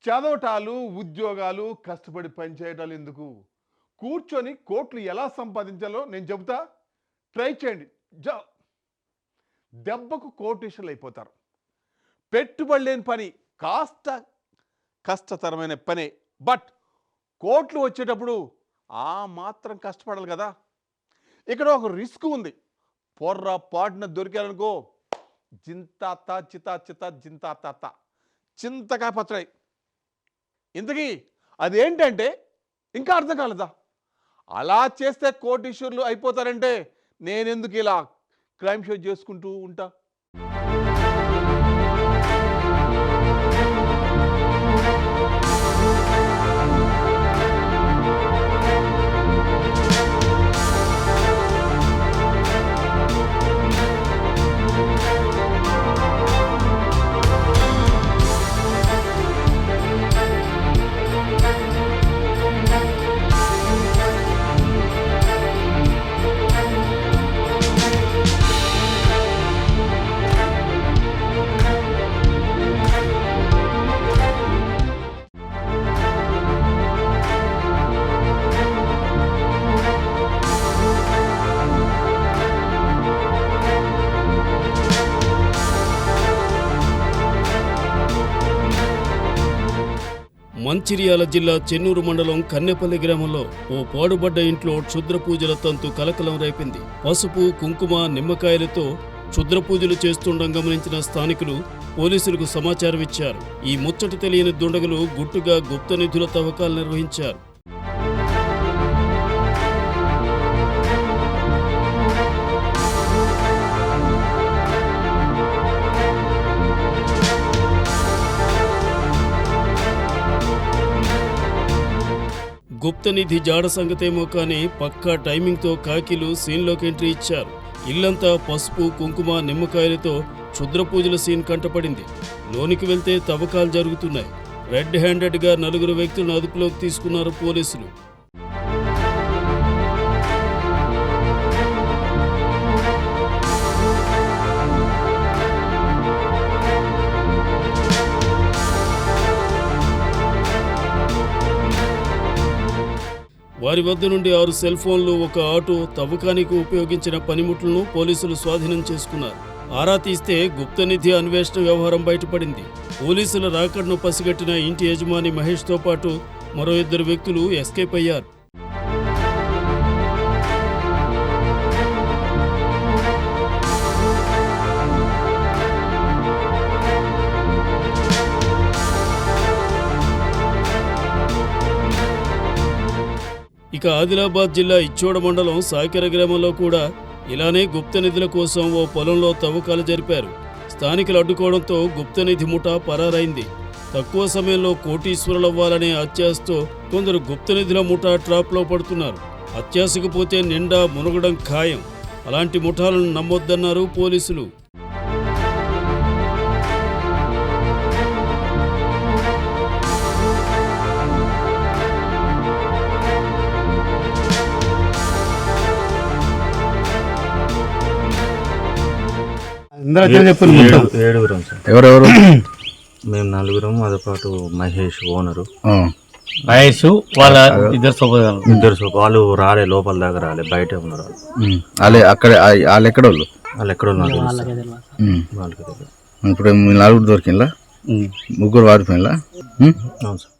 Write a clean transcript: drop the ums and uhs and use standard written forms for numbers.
చదవటాలు, ఉద్యోగాలు, కష్టపడి పనిచేయటాలు ఎందుకు? కూర్చొని కోట్లు ఎలా సంపాదించాలో నేను చెబుతా. ట్రై చేయండి. జ దెబ్బకు కోటీశ్వరులు అయిపోతారు. పెట్టుబడి లేని పని కాస్త కష్టతరమైన పనే. బట్ కోట్లు వచ్చేటప్పుడు ఆ మాత్రం కష్టపడాలి కదా. ఇక్కడ ఒక రిస్క్ ఉంది. పొర్రపాటున దొరికారనుకో జింతాత చితా చిత జింతాత చింతకాయ పచ్చడి. ఇంతకీ అదేంటంటే ఇంకా అర్థం కాలేదా? అలా చేస్తే కోటీశ్వరులు అయిపోతారంటే నేనెందుకు ఇలా క్రైమ్ షో చేసుకుంటూ ఉంటా? మంచిర్యాల జిల్లా చెన్నూరు మండలం కన్నెపల్లి గ్రామంలో ఓ పాడుబడ్డ ఇంట్లో క్షుద్ర పూజల తంతు కలకలం రేపింది. పసుపు, కుంకుమ, నిమ్మకాయలతో క్షుద్ర పూజలు చేస్తుండడం గమనించిన స్థానికులు పోలీసులకు సమాచారం ఇచ్చారు. ఈ ముచ్చట తెలియని దుండగులు గుట్టుగా గుప్త నిధుల తవ్వకాలు నిర్వహించారు. గుప్త నిధి జాడ సంగతేమో కానీ పక్కా టైమింగ్తో కాకిలు సీన్లోకి ఎంట్రీ ఇచ్చారు. ఇల్లంతా పసుపు, కుంకుమ, నిమ్మకాయలతో క్షుద్ర పూజల సీన్ కంటపడింది. లోనికి వెళ్తే తవ్వకాలు జరుగుతున్నాయి. రెడ్ హ్యాండెడ్గా 4 వ్యక్తులను అదుపులోకి తీసుకున్నారు పోలీసులు. వారి వద్ద నుండి 6 సెల్ ఫోన్లు, ఒక ఆటో, తవ్వకానికి ఉపయోగించిన పనిముట్లను పోలీసులు స్వాధీనం చేసుకున్నారు. ఆరా తీస్తే గుప్తనిధి అన్వేషణ వ్యవహారం బయటపడింది. పోలీసుల రాకడను పసిగట్టిన ఇంటి యజమాని మహేష్తో పాటు మరో 2 వ్యక్తులు ఎస్కేప్ అయ్యారు. ఇక ఆదిలాబాద్ జిల్లా ఇచ్చోడ మండలం సాకెర గ్రామంలో కూడా ఇలానే గుప్త నిధుల కోసం ఓ పొలంలో తవ్వకాలు జరిపారు. స్థానికులు అడ్డుకోవడంతో గుప్తనిధి ముఠా పరారైంది. తక్కువ సమయంలో కోటీశ్వరులవ్వాలనే అత్యాశతో కొందరు గుప్తనిధుల ముఠా ట్రాప్లో పడుతున్నారు. అత్యాశకు పోతే నిండా మునగడం ఖాయం. అలాంటి ముఠాలను నమ్మొద్దన్నారు పోలీసులు. ఏడుగురం సార్. ఎవరెవరు? మేము 4, అదొకటి మహేష్ ఓనరు. మహేష్ వాళ్ళ ఇద్దరు వాళ్ళు రాలే, లోపల దాకా రాలే, బయట ఉన్నారు వాళ్ళే. అక్కడ వాళ్ళు ఎక్కడ వాళ్ళు? వాళ్ళు ఎక్కడ ఉన్నారు వాళ్ళకి. ఇప్పుడు మీ 4 దొరికిందా? 3 వారిపోయినా? అవును సార్.